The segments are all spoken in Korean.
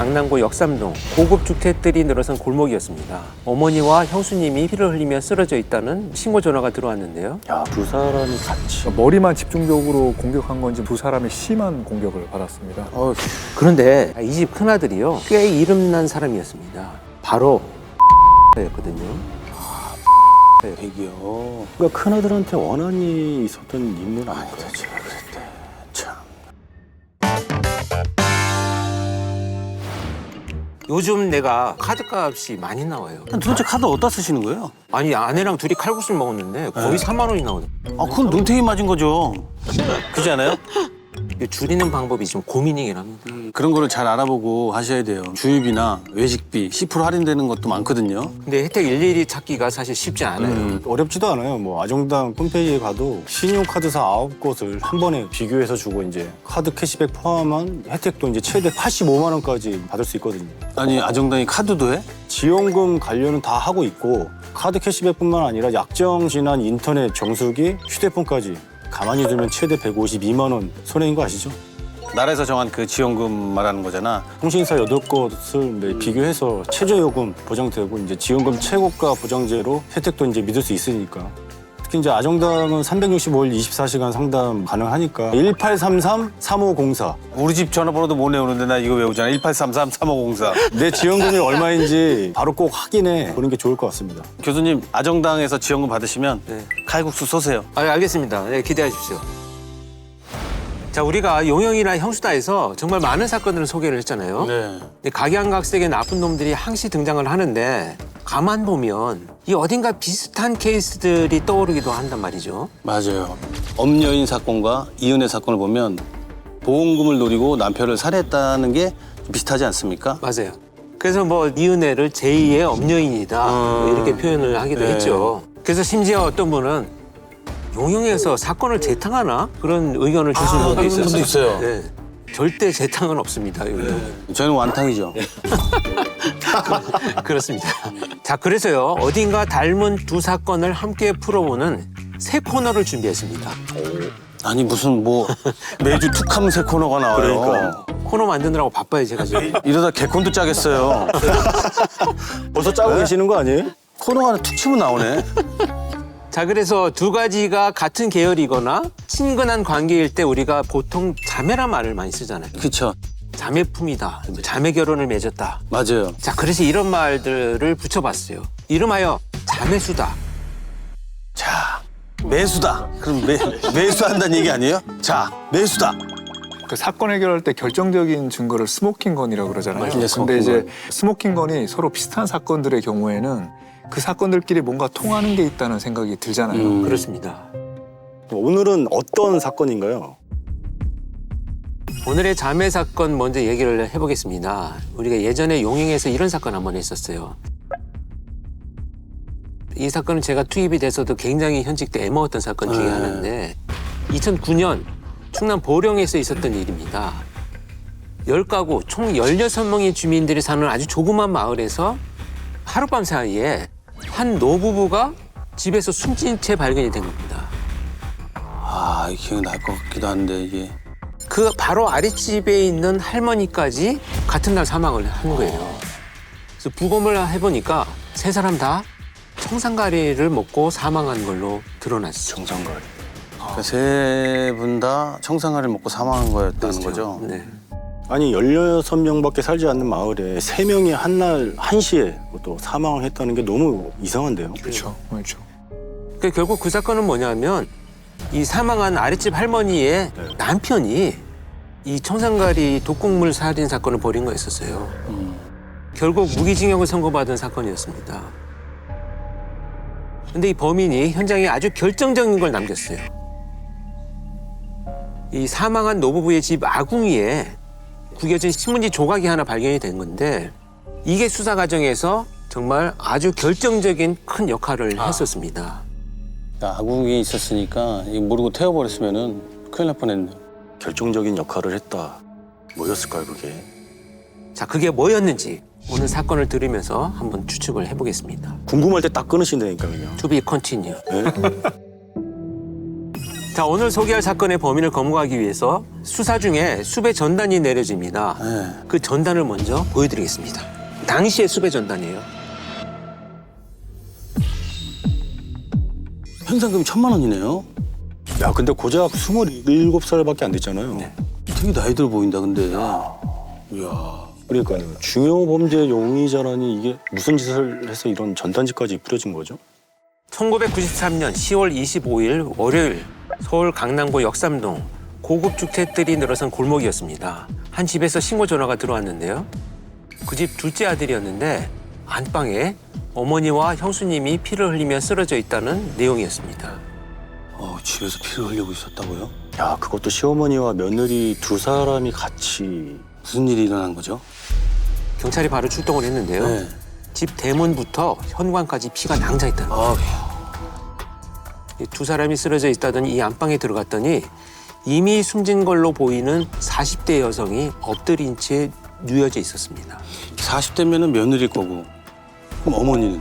강남구 역삼동 고급 주택들이 늘어선 골목이었습니다. 어머니와 형수님이 피를 흘리며 쓰러져 있다는 신고 전화가 들어왔는데요. 야, 두 사람이 같이. 머리만 집중적으로 공격한 건지 두 사람의 심한 공격을 받았습니다. 그런데 이 집 큰아들이요, 꽤 이름난 사람이었습니다. 바로 였거든요. 백이요. 그러니까 큰아들한테 원한이 있었던 인물 아닐까? 대체 왜 그랬대. 참. 요즘 내가 카드값이 많이 나와요. 도대체 카드 어디다 쓰시는 거예요? 아니, 아내랑 둘이 칼국수를 먹었는데 거의 4만 원이 나오더라고요. 아, 그건 눈탱이 맞은 거죠. 그렇지 않아요? 줄이는 방법이 좀 고민이긴 합니다. 그런 거를 잘 알아보고 하셔야 돼요. 주유비나 외식비 10% 할인되는 것도 많거든요. 근데 혜택 일일이 찾기가 사실 쉽지 않아요. 어렵지도 않아요. 뭐 아정당 홈페이지에 가도 신용카드사 9곳을 한 번에 비교해서 주고 이제 카드 캐시백 포함한 혜택도 이제 최대 85만 원까지 받을 수 있거든요. 아니, 아정당이 카드도 해? 지원금 관련은 다 하고 있고 카드 캐시백뿐만 아니라 약정 지난 인터넷 정수기, 휴대폰까지 가만히 두면 최대 152만 원 손해인 거 아시죠? 나라에서 정한 그 지원금 말하는 거잖아. 통신사 8곳을 비교해서 최저요금 보장되고 이제 지원금 최고가 보장제로 혜택도 이제 믿을 수 있으니까. 특히 이제 아정당은 365일 24시간 상담 가능하니까 1833-3504. 우리 집 전화번호도 못 외우는데 나 이거 외우잖아. 1833-3504. 내 지원금이 얼마인지 바로 꼭 확인해 보는 게 좋을 것 같습니다. 교수님, 아정당에서 지원금 받으시면 네. 칼국수 쏘세요. 알겠습니다. 네, 기대하십시오. 자, 우리가 용영이나 형수다에서 정말 많은 사건들을 소개를 했잖아요. 네. 근데 각양각색의 나쁜 놈들이 항시 등장을 하는데 가만 보면 이 어딘가 비슷한 케이스들이 떠오르기도 한단 말이죠. 맞아요. 엄여인 사건과 이은혜 사건을 보면 보험금을 노리고 남편을 살해했다는 게 비슷하지 않습니까? 맞아요. 그래서 뭐 이은혜를 제2의 엄여인이다 뭐 이렇게 표현을 하기도 네. 했죠. 그래서 심지어 어떤 분은 용영에서 사건을 재탕하나 그런 의견을 주시는 분도 그런 있었어요. 분도 있어요. 네. 절대 재탕은 없습니다. 용영은. 저희는 완탕이죠. 그렇습니다. 자, 그래서요, 어딘가 닮은 두 사건을 함께 풀어보는 새 코너를 준비했습니다. 아니, 무슨 뭐 매주 툭하면 새 코너가 나와요. 그러니까. 코너 만드느라고 바빠요, 제가 지금. 이러다 개콘도 짜겠어요. 벌써 짜고 계시는 거 아니에요? 코너가 하나 툭 치면 나오네. 자, 그래서 두 가지가 같은 계열이거나 친근한 관계일 때 우리가 보통 자매란 말을 많이 쓰잖아요. 그쵸. 자매품이다, 자매 결혼을 맺었다. 맞아요. 자, 그래서 이런 말들을 붙여봤어요. 이름하여 자매수다. 자, 매수다. 그럼 매수한다는 얘기 아니에요? 자, 매수다. 그 사건 해결할 때 결정적인 증거를 스모킹건이라고 그러잖아요. 맞아요. 근데 스모킹건. 이제 스모킹건이 서로 비슷한 사건들의 경우에는 그 사건들끼리 뭔가 통하는 게 있다는 생각이 들잖아요. 그렇습니다. 오늘은 어떤 사건인가요? 오늘의 자매 사건 먼저 얘기를 해보겠습니다. 우리가 예전에 용인에서 이런 사건 한번 했었어요. 이 사건은 제가 투입이 돼서도 굉장히 현직 때 애먹었던 사건 중에 하나인데 2009년 충남 보령에서 있었던 일입니다. 10가구 총 16명의 주민들이 사는 아주 조그만 마을에서 하룻밤 사이에 한 노부부가 집에서 숨진 채 발견이 된 겁니다. 아, 기억이 날 것 같기도 한데 이게. 그 바로 아랫집에 있는 할머니까지 같은 날 사망을 한 거예요. 그래서 부검을 해보니까 세 사람 다 청산가리를 먹고 사망한 걸로 드러났죠. 정상가리. 그러니까 세 분 다 청산가리를 먹고 사망한 거였다는 거죠. 네. 아니 16명밖에 살지 않는 마을에 3명이 한날 1시에 또 사망을 했다는 게 너무 이상한데요. 그렇죠. 그렇죠. 그러니까 결국 그 사건은 뭐냐면 이 사망한 아랫집 할머니의 남편이 이 청산가리 독극물 살인 사건을 벌인 거였었어요. 결국 무기징역을 선고받은 사건이었습니다. 근데 이 범인이 현장에 아주 결정적인 걸 남겼어요. 이 사망한 노부부의 집 아궁이에 구겨진 신문지 조각이 하나 발견이 된 건데 이게 수사 과정에서 정말 아주 결정적인 큰 역할을 했었습니다. 아궁이 있었으니까 이거 모르고 태워버렸으면은 큰일 날 뻔했네. 결정적인 역할을 했다. 뭐였을까요, 그게? 자, 그게 뭐였는지 오늘 사건을 들으면서 한번 추측을 해보겠습니다. 궁금할 때 딱 끊으신다니까 그냥. To be continue. 네? 자, 오늘 소개할 사건의 범인을 검거하기 위해서 수사 중에 수배 전단이 내려집니다. 네. 그 전단을 먼저 보여드리겠습니다. 당시의 수배 전단이에요. 현상금이 1,000만 원이네요. 야, 근데 고작 27살밖에 안 됐잖아요. 되게 나이 들어 보인다, 근데. 이야. 그러니까요. 중요 범죄 용의자라니 이게 무슨 짓을 해서 이런 전단지까지 뿌려진 거죠? 1993년 10월 25일 월요일 서울 강남구 역삼동 고급 주택들이 늘어선 골목이었습니다. 한 집에서 신고 전화가 들어왔는데요. 그 집 둘째 아들이었는데 안방에 어머니와 형수님이 피를 흘리며 쓰러져 있다는 내용이었습니다. 집에서 피를 흘리고 있었다고요? 야, 그것도 시어머니와 며느리 두 사람이 같이. 무슨 일이 일어난 거죠? 경찰이 바로 출동을 했는데요. 네. 집 대문부터 현관까지 피가 낭자있다는 거예요. 두 사람이 쓰러져 있다던 이 안방에 들어갔더니 이미 숨진 걸로 보이는 40대 여성이 엎드린 채 누워져 있었습니다. 40대면은 며느리일 거고. 그럼 어머니는?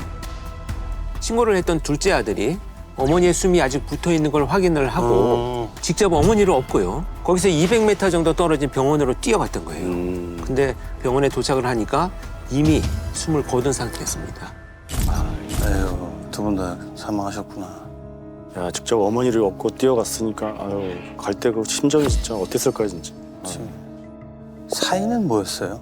신고를 했던 둘째 아들이 어머니의 숨이 아직 붙어 있는 걸 확인을 하고 직접 어머니를 업고요. 거기서 200m 정도 떨어진 병원으로 뛰어갔던 거예요. 근데 병원에 도착을 하니까 이미 숨을 거둔 상태였습니다. 에휴, 두 분 다 사망하셨구나. 야, 직접 어머니를 업고 뛰어갔으니까 아유, 갈 때 그 심정이 진짜 어땠을까요, 진짜. 사인은 뭐였어요?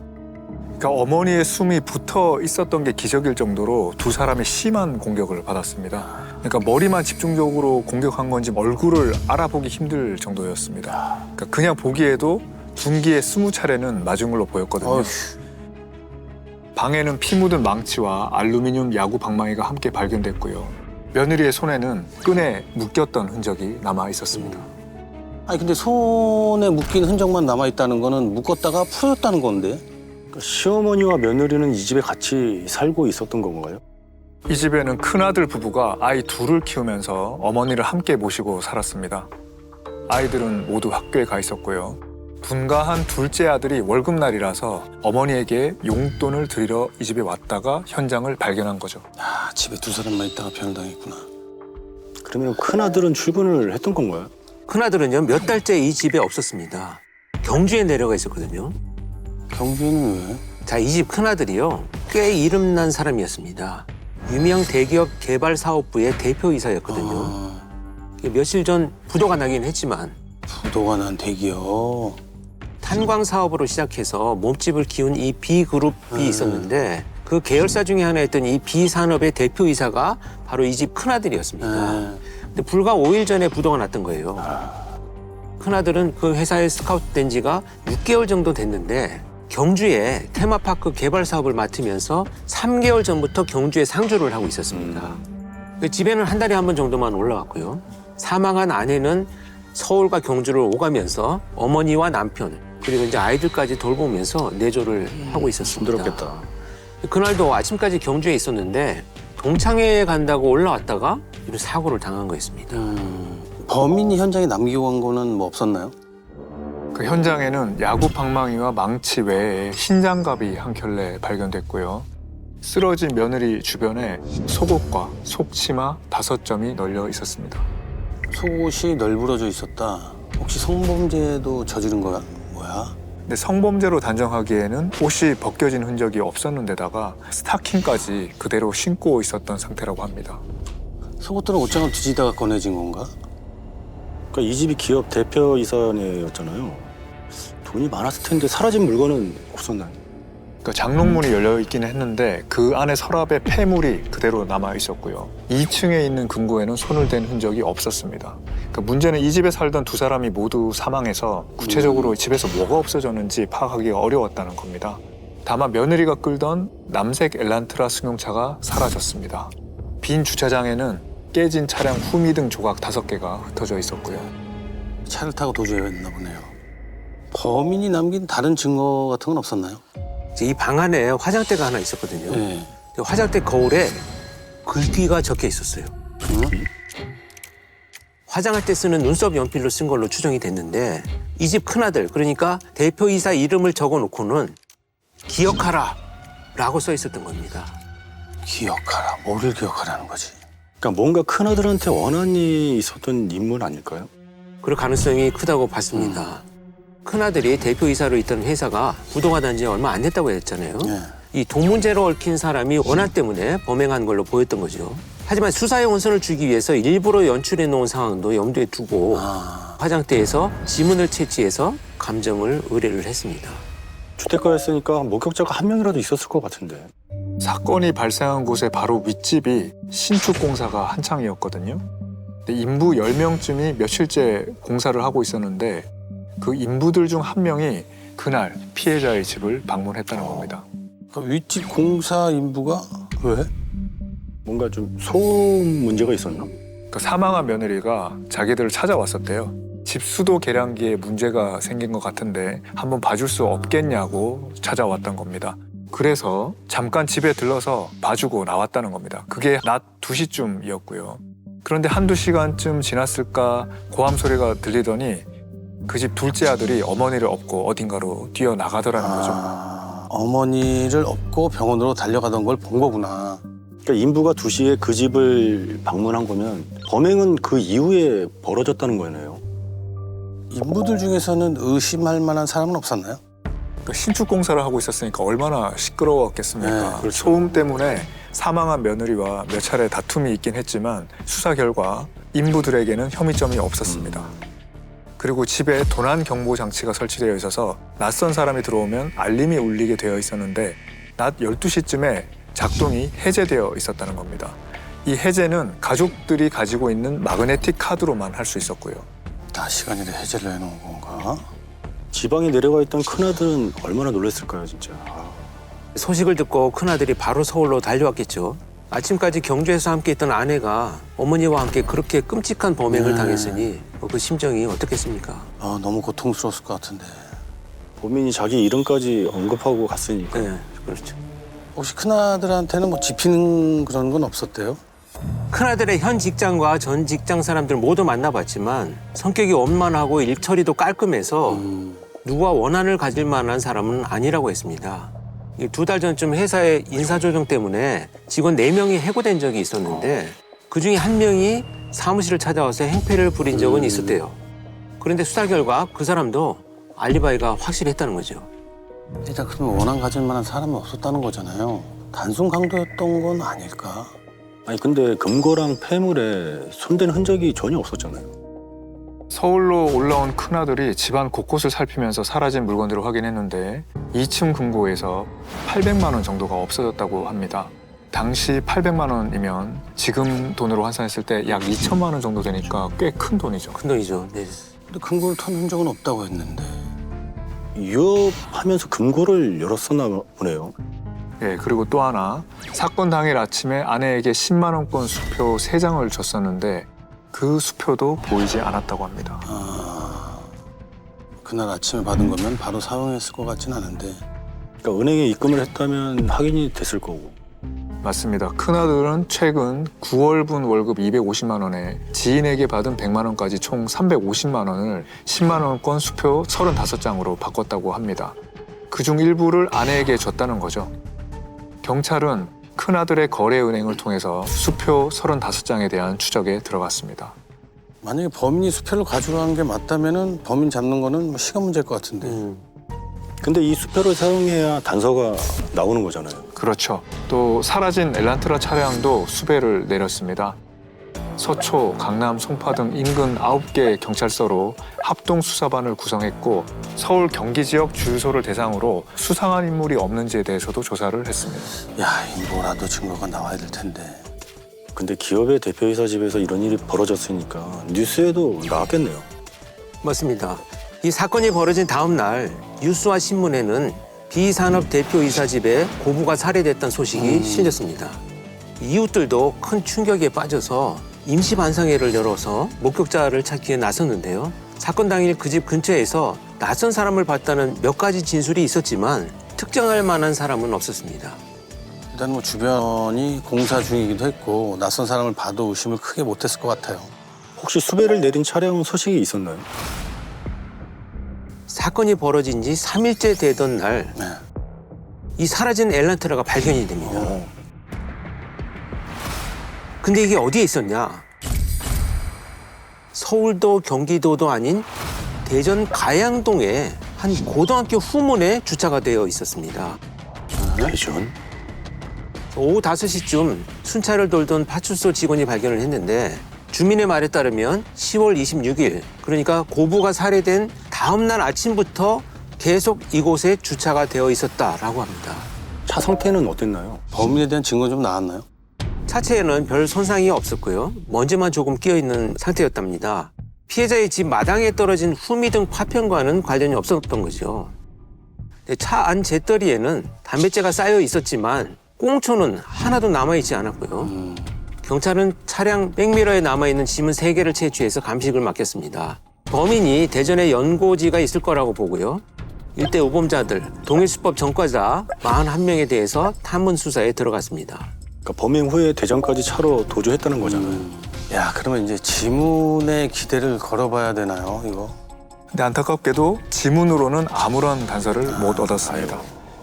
그러니까 어머니의 숨이 붙어 있었던 게 기적일 정도로 두 사람이 심한 공격을 받았습니다. 그러니까 머리만 집중적으로 공격한 건지 얼굴을 알아보기 힘들 정도였습니다. 그러니까 그냥 보기에도 둔기에 20차례는 맞은 걸로 보였거든요. 방에는 피 묻은 망치와 알루미늄 야구 방망이가 함께 발견됐고요. 며느리의 손에는 끈에 묶였던 흔적이 남아 있었습니다. 아니 근데 손에 묶인 흔적만 남아있다는 거는 묶었다가 풀어졌다는 건데? 그러니까 시어머니와 며느리는 이 집에 같이 살고 있었던 건가요? 이 집에는 큰아들 부부가 아이 둘을 키우면서 어머니를 함께 모시고 살았습니다. 아이들은 모두 학교에 가 있었고요. 분가한 둘째 아들이 월급날이라서 어머니에게 용돈을 드리러 이 집에 왔다가 현장을 발견한 거죠. 아, 집에 두 사람만 있다가 변을 당했구나. 그러면 큰아들은 출근을 했던 건가요? 큰아들은요, 몇 달째 이 집에 없었습니다. 경주에 내려가 있었거든요. 경주에는 왜? 자, 이 집 큰아들이요, 꽤 이름난 사람이었습니다. 유명 대기업 개발사업부의 대표이사였거든요. 며칠 전 부도가 나긴 했지만 부도가 난 대기업. 탄광 사업으로 시작해서 몸집을 키운 이 B그룹이 있었는데 그 계열사 중에 하나였던 이 B산업의 대표이사가 바로 이 집 큰아들이었습니다. 근데 불과 5일 전에 부도가 났던 거예요. 큰아들은 그 회사에 스카우트된 지가 6개월 정도 됐는데 경주에 테마파크 개발 사업을 맡으면서 3개월 전부터 경주에 상주를 하고 있었습니다. 집에는 한 달에 한 번 정도만 올라왔고요. 사망한 아내는 서울과 경주를 오가면서 어머니와 남편 그리고 이제 아이들까지 돌보면서 내조를 하고 있었습니다. 힘들었겠다. 그날도 아침까지 경주에 있었는데 동창회에 간다고 올라왔다가 이런 사고를 당한 거였습니다. 범인이 현장에 남기고 간 거는 뭐 없었나요? 그 현장에는 야구 방망이와 망치 외에 흰 장갑이 한 켤레 발견됐고요. 쓰러진 며느리 주변에 속옷과 속치마 5점이 널려 있었습니다. 속옷이 널브러져 있었다. 혹시 성범죄도 저지른 거야? 뭐야? 근데 성범죄로 단정하기에는 옷이 벗겨진 흔적이 없었는데다가 스타킹까지 그대로 신고 있었던 상태라고 합니다. 속옷들은 옷장을 뒤지다가 꺼내진 건가? 그러니까 이 집이 기업 대표이사네였잖아요. 돈이 많았을 텐데 사라진 물건은 없었나요? 그러니까 장롱문이 열려 있기는 했는데 그 안에 서랍에 폐물이 그대로 남아 있었고요. 2층에 있는 금고에는 손을 댄 흔적이 없었습니다. 그러니까 문제는 이 집에 살던 두 사람이 모두 사망해서 구체적으로 집에서 뭐가 없어졌는지 파악하기가 어려웠다는 겁니다. 다만 며느리가 끌던 남색 엘란트라 승용차가 사라졌습니다. 빈 주차장에는 깨진 차량 후미등 조각 5개가 흩어져 있었고요. 차를 타고 도주했나 보네요. 범인이 남긴 다른 증거 같은 건 없었나요? 이 방 안에 화장대가 하나 있었거든요. 네. 그 화장대 거울에 글귀가 적혀 있었어요. 화장할 때 쓰는 눈썹 연필로 쓴 걸로 추정이 됐는데 이 집 큰아들, 그러니까 대표이사 이름을 적어놓고는 기억하라 라고 써 있었던 겁니다. 기억하라. 뭐를 기억하라는 거지? 그러니까 뭔가 큰아들한테 원한이 있었던 인물 아닐까요? 그럴 가능성이 크다고 봤습니다. 큰아들이 대표이사로 있던 회사가 부도가 난 지 얼마 안 됐다고 했잖아요. 네. 이 돈 문제로 얽힌 사람이 원한 때문에 범행한 걸로 보였던 거죠. 하지만 수사에 혼선을 주기 위해서 일부러 연출해 놓은 상황도 염두에 두고 화장대에서 지문을 채취해서 감정을 의뢰를 했습니다. 주택가였으니까 목격자가 한 명이라도 있었을 것 같은데. 사건이 발생한 곳의 바로 윗집이 신축 공사가 한창이었거든요. 근데 인부 10명쯤이 며칠째 공사를 하고 있었는데 그 인부들 중 한 명이 그날 피해자의 집을 방문했다는 겁니다. 그러니까 윗집 공사 인부가 왜? 뭔가 좀 소음 문제가 있었나? 그 사망한 며느리가 자기들을 찾아왔었대요. 집 수도 계량기에 문제가 생긴 것 같은데 한번 봐줄 수 없겠냐고 찾아왔던 겁니다. 그래서 잠깐 집에 들러서 봐주고 나왔다는 겁니다. 그게 낮 2시쯤이었고요. 그런데 한두 시간쯤 지났을까 고함 소리가 들리더니 그 집 둘째 아들이 어머니를 업고 어딘가로 뛰어나가더라는 거죠. 어머니를 업고 병원으로 달려가던 걸 본 거구나. 그러니까 인부가 2시에 그 집을 방문한 거면 범행은 그 이후에 벌어졌다는 거네요. 인부들 중에서는 의심할 만한 사람은 없었나요? 그 신축 공사를 하고 있었으니까 얼마나 시끄러웠겠습니까? 네, 그렇죠. 소음 때문에 사망한 며느리와 몇 차례 다툼이 있긴 했지만 수사 결과 인부들에게는 혐의점이 없었습니다. 그리고 집에 도난 경보 장치가 설치되어 있어서 낯선 사람이 들어오면 알림이 울리게 되어 있었는데 낮 12시쯤에 작동이 해제되어 있었다는 겁니다. 이 해제는 가족들이 가지고 있는 마그네틱 카드로만 할 수 있었고요. 낮 시간이라 해제를 해놓은 건가? 지방에 내려가 있던 큰아들은 얼마나 놀랐을까요, 진짜. 소식을 듣고 큰아들이 바로 서울로 달려왔겠죠. 아침까지 경주에서 함께 있던 아내가 어머니와 함께 그렇게 끔찍한 범행을 당했으니 그 심정이 어떻겠습니까? 너무 고통스러웠을 것 같은데. 범인이 자기 이름까지 언급하고 갔으니까. 네, 그렇죠. 혹시 큰아들한테는 뭐 집히는 그런 건 없었대요? 큰아들의 현 직장과 전 직장 사람들 모두 만나봤지만 성격이 원만하고 일처리도 깔끔해서 누가 원한을 가질 만한 사람은 아니라고 했습니다. 2달 전쯤 회사의 인사조정 때문에 직원 4명이 해고된 적이 있었는데 그중에 1명이 사무실을 찾아와서 행패를 부린 적은 있었대요. 그런데 수사 결과 그 사람도 알리바이가 확실했다는 거죠. 일단 그러면 원한 가질 만한 사람은 없었다는 거잖아요. 단순 강도였던 건 아닐까? 아니 근데 금고랑 폐물에 손댄 흔적이 전혀 없었잖아요. 서울로 올라온 큰아들이 집안 곳곳을 살피면서 사라진 물건들을 확인했는데 2층 금고에서 800만 원 정도가 없어졌다고 합니다. 당시 800만 원이면 지금 돈으로 환산했을 때 약 2천만 원 정도 되니까 꽤 큰 돈이죠. 큰 돈이죠. 네. 근데 금고를 턴 흔적은 없다고 했는데. 유업하면서 금고를 열었었나 보네요. 예, 그리고 또 하나 사건 당일 아침에 아내에게 10만 원권 수표 3장을 줬었는데 그 수표도 보이지 않았다고 합니다. 그날 아침에 받은 거면 바로 사용했을 것 같진 않은데. 그러니까 은행에 입금을 했다면 확인이 됐을 거고. 맞습니다. 큰아들은 최근 9월분 월급 250만 원에 지인에게 받은 100만 원까지 총 350만 원을 10만 원권 수표 35장으로 바꿨다고 합니다. 그중 일부를 아내에게 줬다는 거죠. 경찰은 큰아들의 거래은행을 통해서 수표 35장에 대한 추적에 들어갔습니다. 만약에 범인이 수표를 가져간 게 맞다면은 범인 잡는 거는 뭐 시간 문제일 것 같은데. 근데 이 수표를 사용해야 단서가 나오는 거잖아요. 그렇죠. 또 사라진 엘란트라 차량도 수배를 내렸습니다. 서초, 강남, 송파 등 인근 9개 경찰서로 합동수사반을 구성했고 서울 경기 지역 주유소를 대상으로 수상한 인물이 없는지에 대해서도 조사를 했습니다. 야, 이 뭐라도 증거가 나와야 될 텐데. 근데 기업의 대표이사 집에서 이런 일이 벌어졌으니까 뉴스에도 나왔겠네요. 맞습니다. 이 사건이 벌어진 다음 날 뉴스와 신문에는 비산업 대표이사 집에 고부가 살해됐다는 소식이 실렸습니다. 이웃들도 큰 충격에 빠져서 임시 반상회를 열어서 목격자를 찾기 위해 나섰는데요. 사건 당일 그 집 근처에서 낯선 사람을 봤다는 몇 가지 진술이 있었지만 특정할 만한 사람은 없었습니다. 일단 뭐 주변이 공사 중이기도 했고 낯선 사람을 봐도 의심을 크게 못했을 것 같아요. 혹시 수배를 내린 차량 소식이 있었나요? 사건이 벌어진 지 3일째 되던 날 네. 이 사라진 엘란트라가 발견이 됩니다. 근데 이게 어디에 있었냐? 서울도 경기도도 아닌 대전 가양동의 한 고등학교 후문에 주차가 되어 있었습니다. 대전? 오후 5시쯤 순찰을 돌던 파출소 직원이 발견을 했는데 주민의 말에 따르면 10월 26일, 그러니까 고부가 살해된 다음 날 아침부터 계속 이곳에 주차가 되어 있었다라고 합니다. 차 상태는 어땠나요? 범인에 대한 증거 좀 나왔나요? 차체에는 별 손상이 없었고요. 먼지만 조금 끼어있는 상태였답니다. 피해자의 집 마당에 떨어진 후미 등 파편과는 관련이 없었던 거죠. 차 안 재떨이에는 담뱃재가 쌓여 있었지만 꽁초는 하나도 남아있지 않았고요. 경찰은 차량 백미러에 남아있는 지문 3개를 채취해서 감식을 맡겼습니다. 범인이 대전에 연고지가 있을 거라고 보고요. 일대 우범자들, 동일수법 전과자 41명에 대해서 탐문 수사에 들어갔습니다. 그러니까 범행 후에 대전까지 차로 도주했다는 거잖아요. 야, 그러면 이제 지문에 기대를 걸어봐야 되나요, 이거? 근데 안타깝게도 지문으로는 아무런 단서를 못 얻었습니다.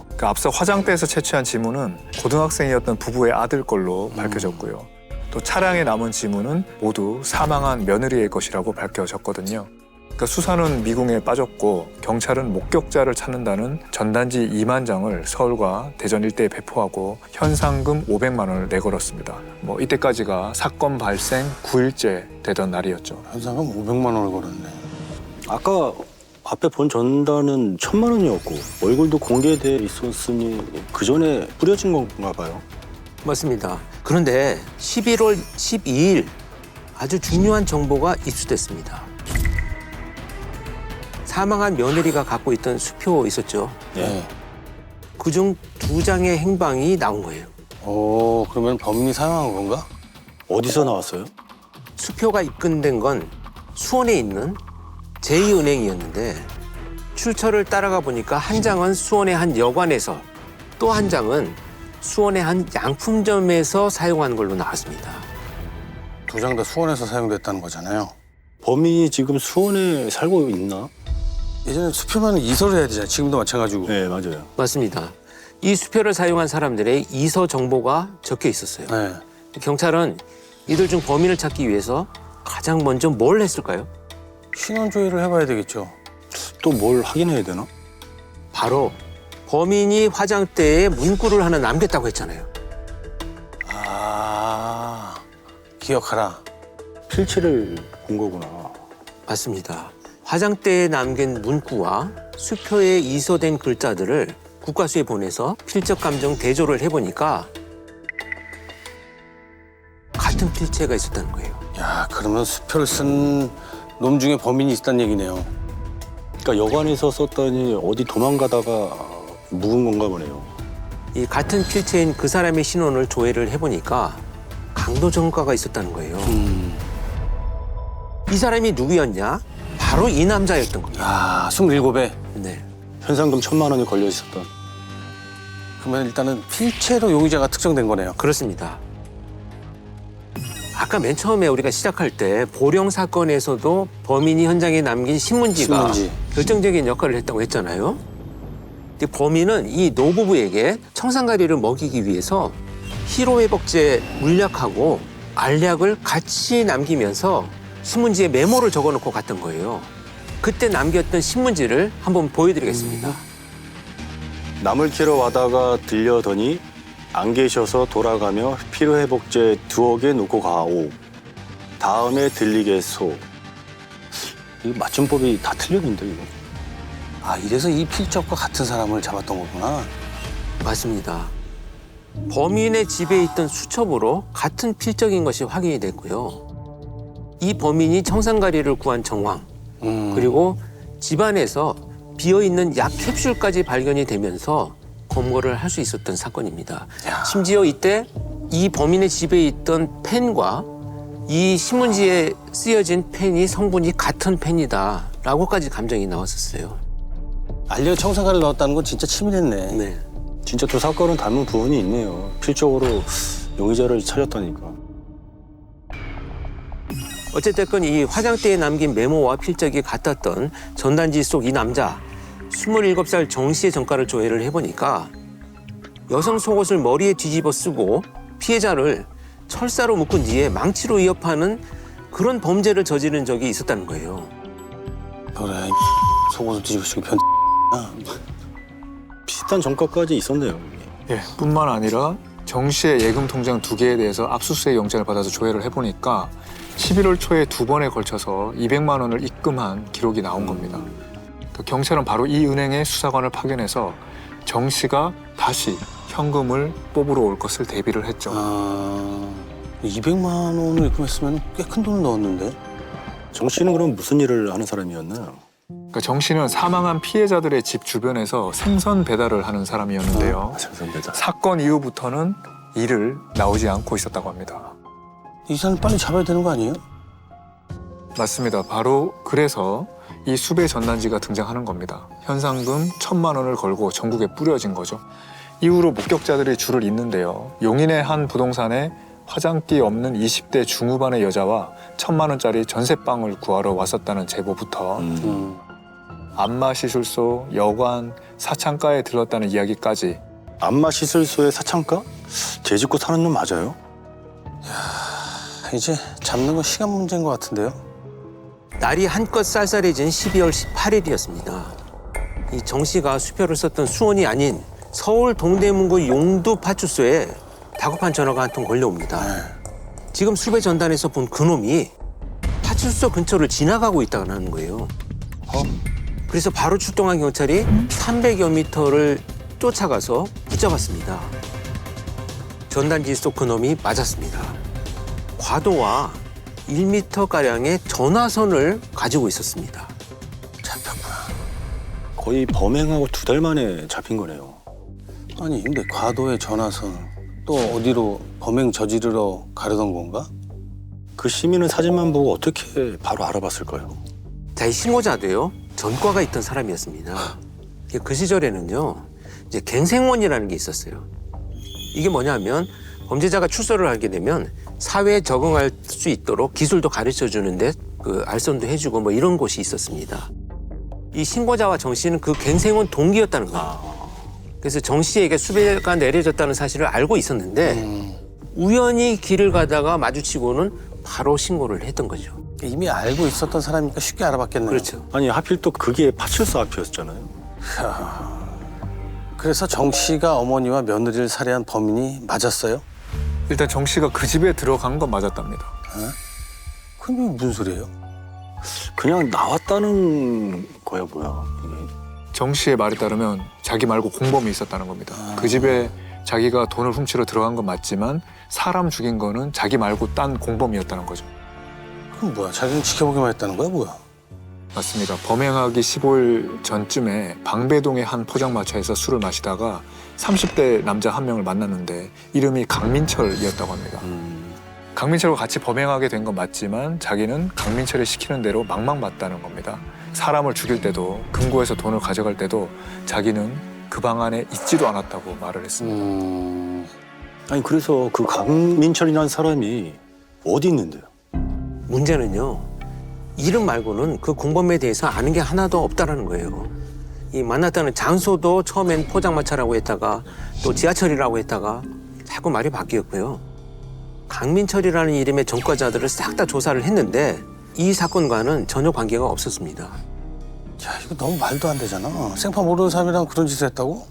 그러니까 앞서 화장대에서 채취한 지문은 고등학생이었던 부부의 아들 걸로 밝혀졌고요. 또 차량에 남은 지문은 모두 사망한 며느리의 것이라고 밝혀졌거든요. 그러니까 수사는 미궁에 빠졌고 경찰은 목격자를 찾는다는 전단지 2만 장을 서울과 대전 일대에 배포하고 현상금 500만 원을 내걸었습니다. 뭐 이때까지가 사건 발생 9일째 되던 날이었죠. 현상금 500만 원을 걸었네. 아까 앞에 본 전단은 1,000만 원이었고 얼굴도 공개돼 있었으니 그 전에 뿌려진 건가 봐요. 맞습니다. 그런데 11월 12일 아주 중요한 정보가 입수됐습니다. 사망한 며느리가 갖고 있던 수표 있었죠. 네. 그중 2장의 행방이 나온 거예요. 오, 그러면 범인이 사용한 건가? 어디서 나왔어요? 수표가 입금된 건 수원에 있는 제2은행이었는데 출처를 따라가 보니까 한 장은 수원의 한 여관에서 또 한 장은 수원의 한 양품점에서 사용한 걸로 나왔습니다. 2장 다 수원에서 사용됐다는 거잖아요. 범인이 지금 수원에 살고 있나? 예전에 수표면 이설을 해야 되잖아요. 지금도 마찬가지고. 네, 맞아요. 맞습니다. 이 수표를 사용한 사람들의 이서 정보가 적혀 있었어요. 네. 경찰은 이들 중 범인을 찾기 위해서 가장 먼저 뭘 했을까요? 신원 조회를 해봐야 되겠죠. 또 뭘 확인해야 되나? 바로 범인이 화장대에 문구를 하나 남겼다고 했잖아요. 아, 기억하라. 필치를 본 거구나. 맞습니다. 화장대에 남긴 문구와 수표에 이서된 글자들을 국과수에 보내서 필적 감정 대조를 해보니까 같은 필체가 있었다는 거예요. 야, 그러면 수표를 쓴 놈 중에 범인이 있다는 얘기네요. 그러니까 여관에서 썼더니 어디 도망가다가 묵은 건가 보네요. 이 같은 필체인 그 사람의 신원을 조회를 해보니까 강도 전과가 있었다는 거예요. 이 사람이 누구였냐? 바로 이 남자였던 겁니다. 야, 27배. 네. 현상금 1,000만 원이 걸려 있었던. 그러면 일단은 필체로 용의자가 특정된 거네요. 그렇습니다. 아까 맨 처음에 우리가 시작할 때 보령 사건에서도 범인이 현장에 남긴 신문지가 신문지. 결정적인 역할을 했다고 했잖아요. 근데 범인은 이 노부부에게 청산가리를 먹이기 위해서 희로회복제 물약하고 알약을 같이 남기면서 신문지에 메모를 적어놓고 갔던 거예요. 그때 남겼던 신문지를 한번 보여드리겠습니다. 남을 키러 와다가 들려더니 안 계셔서 돌아가며 피로회복제 2억에 놓고 가오. 다음에 들리겠소. 이 맞춤법이 다 틀렸는데 이거. 아, 이래서 이 필적과 같은 사람을 잡았던 거구나. 맞습니다. 범인의 집에 있던 수첩으로 같은 필적인 것이 확인이 됐고요. 이 범인이 청산가리를 구한 정황, 그리고 집안에서 비어있는 약 캡슐까지 발견이 되면서 검거를 할 수 있었던 사건입니다. 야. 심지어 이때 이 범인의 집에 있던 펜과 이 신문지에 쓰여진 펜이 성분이 같은 펜이다라고까지 감정이 나왔었어요. 알려 청산가를 넣었다는 건 진짜 치밀했네. 네. 진짜 두 사건은 닮은 부분이 있네요. 필적으로 용의자를 찾았다니까. 어쨌든 이 화장대에 남긴 메모와 필적이 같았던 전단지 속 이 남자 27살 정 씨의 전과를 조회를 해보니까 여성 속옷을 머리에 뒤집어 쓰고 피해자를 철사로 묶은 뒤에 망치로 위협하는 그런 범죄를 저지른 적이 있었다는 거예요. 그래, 속옷을 뒤집으시고 변. 비슷한 전과까지 있었네요. 예, 뿐만 아니라 정 씨의 예금 통장 2개에 대해서 압수수색 영장을 받아서 조회를 해보니까 11월 초에 2번에 걸쳐서 200만 원을 입금한 기록이 나온 겁니다. 경찰은 바로 이 은행의 수사관을 파견해서 정 씨가 다시 현금을 뽑으러 올 것을 대비를 했죠. 200만 원을 입금했으면 꽤 큰 돈을 넣었는데. 정 씨는 그럼 무슨 일을 하는 사람이었나요? 그러니까 정 씨는 사망한 피해자들의 집 주변에서 생선 배달을 하는 사람이었는데요. 생선 배달. 사건 이후부터는 일을 나오지 않고 있었다고 합니다. 이 사람 빨리 잡아야 되는 거 아니에요? 맞습니다. 바로 그래서 이 수배 전단지가 등장하는 겁니다. 현상금 1,000만 원을 걸고 전국에 뿌려진 거죠. 이후로 목격자들이 줄을 잇는데요. 용인의 한 부동산에 화장기 없는 20대 중후반의 여자와 1,000만 원짜리 전세방을 구하러 왔었다는 제보부터 안마시술소, 여관, 사창가에 들렀다는 이야기까지. 안마시술소의 사창가? 제 짓고 사는 놈 맞아요? 이제 잡는 건 시간 문제인 것 같은데요. 날이 한껏 쌀쌀해진 12월 18일이었습니다. 이 정 씨가 수표를 썼던 수원이 아닌 서울 동대문구 용두 파출소에 다급한 전화가 한 통 걸려옵니다. 지금 수배 전단에서 본 그놈이 파출소 근처를 지나가고 있다는 거예요. 그래서 바로 출동한 경찰이 300여 미터를 쫓아가서 붙잡았습니다. 전단지 속 그놈이 맞았습니다. 과도와 1m가량의 전화선을 가지고 있었습니다. 잡혔구나. 거의 범행하고 2달 만에 잡힌 거네요. 아니, 근데 과도의 전화선 또 어디로 범행 저지르러 가려던 건가? 그 시민은 사진만 보고 어떻게 바로 알아봤을까요? 자, 이 신고자도요, 전과가 있던 사람이었습니다. 그 시절에는요, 이제 갱생원이라는 게 있었어요. 이게 뭐냐면 범죄자가 출소를 하게 되면 사회에 적응할 수 있도록 기술도 가르쳐 주는데 그 알선도 해주고 뭐 이런 곳이 있었습니다. 이 신고자와 정 씨는 그 갱생원 동기였다는 거예요. 그래서 정 씨에게 수배가 내려졌다는 사실을 알고 있었는데 우연히 길을 가다가 마주치고는 바로 신고를 했던 거죠. 이미 알고 있었던 사람이니까 쉽게 알아봤겠네요. 그렇죠. 아니 하필 또 그게 파출소 앞이었잖아요. 그래서 정 씨가 어머니와 며느리를 살해한 범인이 맞았어요? 일단 정 씨가 그 집에 들어간 건 맞았답니다. 그럼 이게 무슨 소리예요? 그냥 나왔다는 거야 뭐야 이게. 정 씨의 말에 따르면 자기 말고 공범이 있었다는 겁니다. 그 집에 자기가 돈을 훔치러 들어간 건 맞지만 사람 죽인 거는 자기 말고 딴 공범이었다는 거죠. 그럼 뭐야? 자기는 지켜보기만 했다는 거야, 뭐야? 맞습니다. 범행하기 15일 전쯤에 방배동의 한 포장마차에서 술을 마시다가 30대 남자 한 명을 만났는데 이름이 강민철이었다고 합니다. 강민철과 같이 범행하게 된 건 맞지만 자기는 강민철이 시키는 대로 망망맞다는 겁니다. 사람을 죽일 때도 금고에서 돈을 가져갈 때도 자기는 그 방 안에 있지도 않았다고 말을 했습니다. 아니 그래서 그 강민철이라는 사람이 어디 있는데요? 문제는요, 이름 말고는 그 공범에 대해서 아는 게 하나도 없다라는 거예요. 이 만났다는 장소도 처음엔 포장마차라고 했다가 또 지하철이라고 했다가 자꾸 말이 바뀌었고요. 강민철이라는 이름의 전과자들을 싹 다 조사를 했는데 이 사건과는 전혀 관계가 없었습니다. 야, 이거 너무 말도 안 되잖아. 생파 모르는 사람이랑 그런 짓을 했다고?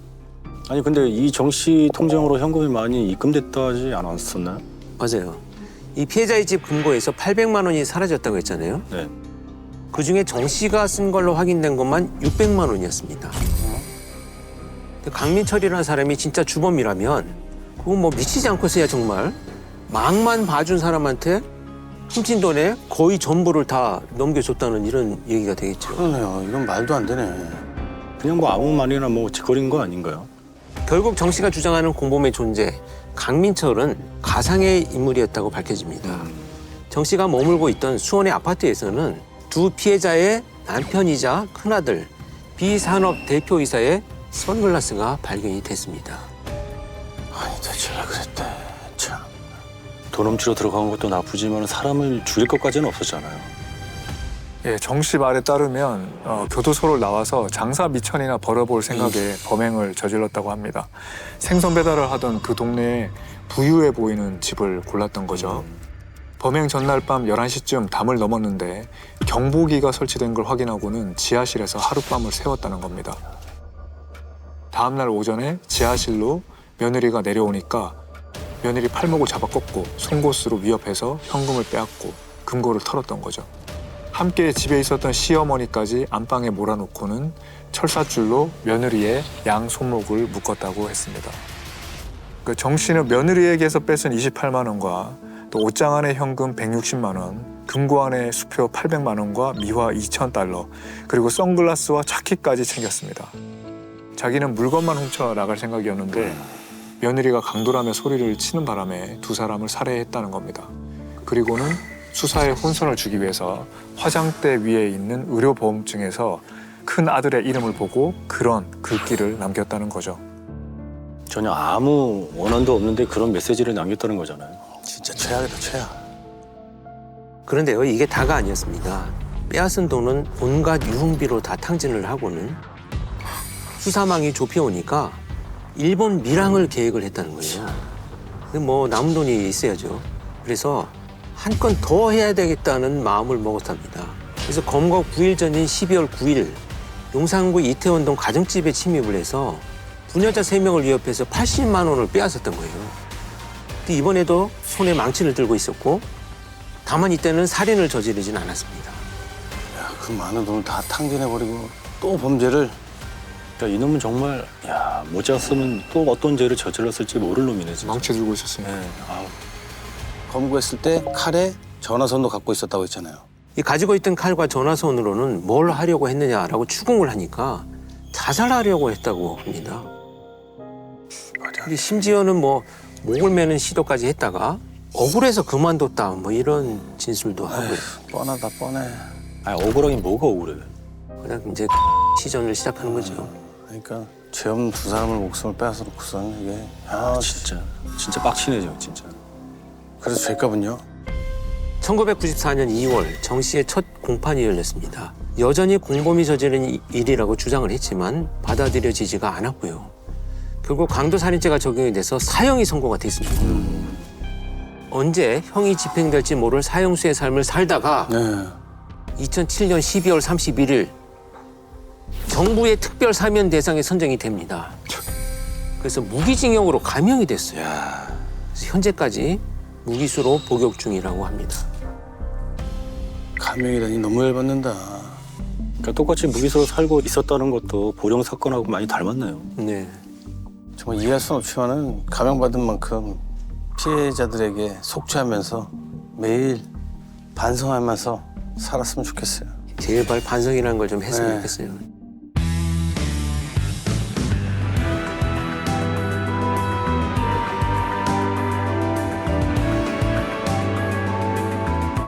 아니 근데 이 정 씨 통장으로 현금이 많이 입금됐다 하지 않았었나요? 맞아요. 이 피해자의 집 금고에서 800만 원이 사라졌다고 했잖아요. 네. 그중에 정 씨가 쓴 걸로 확인된 것만 600만 원이었습니다. 근데 강민철이라는 사람이 진짜 주범이라면 그건 뭐 미치지 않고 써야 정말 망만 봐준 사람한테 훔친 돈에 거의 전부를 다 넘겨줬다는 이런 얘기가 되겠죠. 그러네요. 이건 말도 안 되네. 그냥 뭐 아무 말이나 뭐 짓거린 거 아닌가요? 결국 정 씨가 주장하는 공범의 존재, 강민철은 가상의 인물이었다고 밝혀집니다. 정 씨가 머물고 있던 수원의 아파트에서는 두 피해자의 남편이자 큰아들, 비산업 대표이사의 선글라스가 발견이 됐습니다. 아니, 대체 왜 그랬대. 참. 돈 훔치러 들어간 것도 나쁘지만 사람을 죽일 것까지는 없었잖아요. 예, 정 씨 말에 따르면 교도소를 나와서 장사 미천이나 벌어볼 생각에 범행을 저질렀다고 합니다. 생선 배달을 하던 그 동네에 부유해 보이는 집을 골랐던 거죠. 범행 전날 밤 11시쯤 담을 넘었는데 경보기가 설치된 걸 확인하고는 지하실에서 하룻밤을 새웠다는 겁니다. 다음 날 오전에 지하실로 며느리가 내려오니까 며느리 팔목을 잡아 꺾고 송곳으로 위협해서 현금을 빼앗고 금고를 털었던 거죠. 함께 집에 있었던 시어머니까지 안방에 몰아놓고는 철사줄로 며느리의 양 손목을 묶었다고 했습니다. 정 씨는 며느리에게서 뺏은 28만 원과 또 옷장 안에 현금 160만 원, 금고 안에 수표 800만 원과 미화 2,000달러, 그리고 선글라스와 차키까지 챙겼습니다. 자기는 물건만 훔쳐 나갈 생각이었는데 며느리가 강도라며 소리를 치는 바람에 두 사람을 살해했다는 겁니다. 그리고는 수사에 혼선을 주기 위해서 화장대 위에 있는 의료보험증에서 큰 아들의 이름을 보고 그런 글귀를 남겼다는 거죠. 전혀 아무 원한도 없는데 그런 메시지를 남겼다는 거잖아요. 진짜 최악이다, 최악. 그런데요, 이게 다가 아니었습니다. 빼앗은 돈은 온갖 유흥비로 다 탕진을 하고는 수사망이 좁혀오니까 일본 밀항을 계획을 했다는 거예요. 근데 뭐 남은 돈이 있어야죠. 그래서 한 건 더 해야 되겠다는 마음을 먹었답니다. 그래서 검거 9일 전인 12월 9일 용산구 이태원동 가정집에 침입을 해서 부녀자 3명을 위협해서 80만 원을 빼앗았던 거예요. 근데 이번에도 손에 망치를 들고 있었고 다만 이때는 살인을 저지르진 않았습니다. 야, 그 많은 돈을 다 탕진해버리고 또 범죄를. 그러니까 이놈은 정말 못 잡았으면 또 어떤 죄를 저질렀을지 모를 놈이네 진짜. 망치 들고 있었으니까. 네. 아우. 검거했을 때 칼에 전화선도 갖고 있었다고 했잖아요. 이 가지고 있던 칼과 전화선으로는 뭘 하려고 했느냐라고 추궁을 하니까 자살하려고 했다고 합니다. 근데 심지어는 뭐 목을 매는 시도까지 했다가 억울해서 그만뒀다 뭐 이런 진술도 하고요. 뻔하다, 뻔해. 억울하긴 뭐가 억울해. 그냥 이제 시전을 시작하는 거죠. 그러니까 죄 없는 두 사람을 목숨을 빼앗아 놓고서는 이게. 진짜 빡치네죠 진짜. 그래서 죄값은요? 1994년 2월 정 씨의 첫 공판이 열렸습니다. 여전히 공범이 저지른 일이라고 주장을 했지만 받아들여지지가 않았고요. 결국 강도살인죄가 적용이 돼서 사형이 선고가 됐습니다. 언제 형이 집행될지 모를 사형수의 삶을 살다가 네. 2007년 12월 31일 정부의 특별 사면 대상에 선정이 됩니다. 그래서 무기징역으로 감형이 됐어요. 그래서 현재까지 무기수로 복역 중이라고 합니다. 감형이라니 너무 열받는다. 그러니까 똑같이 무기수로 살고 있었다는 것도 보령 사건하고 많이 닮았네요. 네. 정말 이해할 수는 없지만은 감형받은 만큼 피해자들에게 속죄하면서 매일 반성하면서 살았으면 좋겠어요. 제발 반성이라는 걸 좀 했으면 네. 좋겠어요.